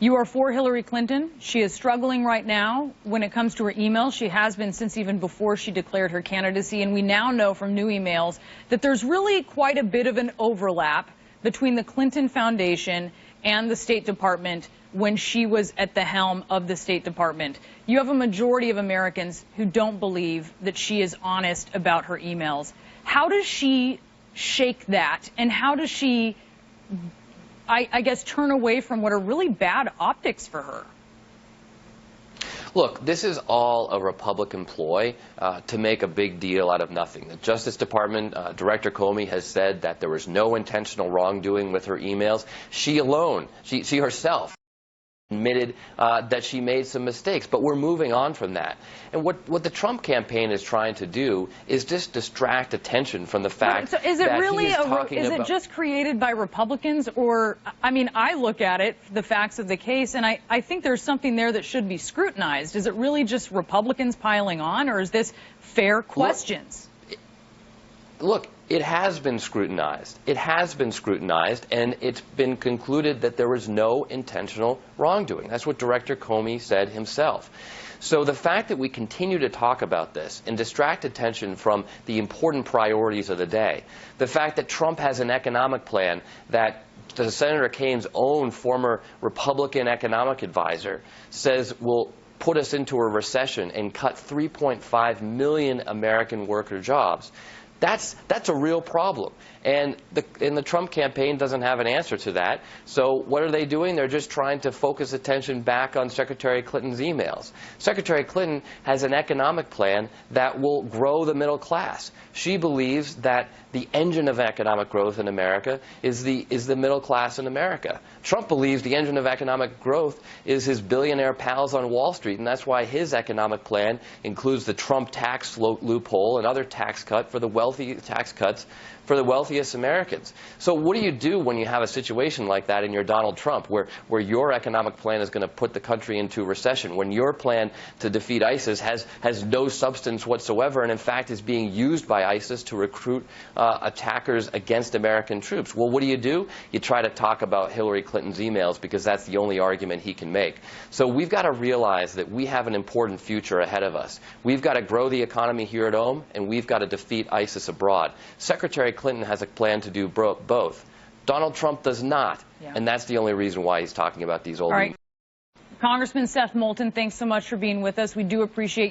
You are for Hillary Clinton. She is struggling right now when it comes to her emails. She has been since even before she declared her candidacy. And we now know from new emails that there's really quite a bit of an overlap between the Clinton Foundation and the State Department when she was at the helm of the State Department. You have a majority of Americans who don't believe that she is honest about her emails. How does she shake that? And how does she, I guess, turn away from what are really bad optics for her? Look, this is all a Republican ploy to make a big deal out of nothing. The Justice Department Director Comey has said that there was no intentional wrongdoing with her emails. She alone, she herself, admitted that she made some mistakes, but we're moving on from that. And what the Trump campaign is trying to do is just distract attention from the fact so is it that really he is talking is it just created by Republicans? Or, I mean, I look at it, the facts of the case, and I think there's something there that should be scrutinized. Is it really just Republicans piling on, or is this fair questions? Look, it has been scrutinized. It has been scrutinized, and it's been concluded that there was no intentional wrongdoing. That's what Director Comey said himself. So the fact that we continue to talk about this and distract attention from the important priorities of the day, the fact that Trump has an economic plan that Senator Kane's own former Republican economic advisor says will put us into a recession and cut 3.5 million American worker jobs. That's a real problem. And the Trump campaign doesn't have an answer to that. So what are they doing? They're just trying to focus attention back on Secretary Clinton's emails. Secretary Clinton has an economic plan that will grow the middle class. She believes that the engine of economic growth in America is the middle class in America. Trump believes the engine of economic growth is his billionaire pals on Wall Street, and that's why his economic plan includes the Trump tax loophole and other tax cuts for the wealthiest Americans. So what do you do when you have a situation like that and you're Donald Trump, where your economic plan is going to put the country into recession, when your plan to defeat ISIS has no substance whatsoever and in fact is being used by ISIS to recruit attackers against American troops? Well, what do? You try to talk about Hillary Clinton's emails because that's the only argument he can make. So we've got to realize that we have an important future ahead of us. We've got to grow the economy here at home, and we've got to defeat ISIS abroad. Secretary Clinton has a plan to do both. Donald Trump does not, and that's the only reason why he's talking about these old. All right. Congressman Seth Moulton, thanks so much for being with us. We do appreciate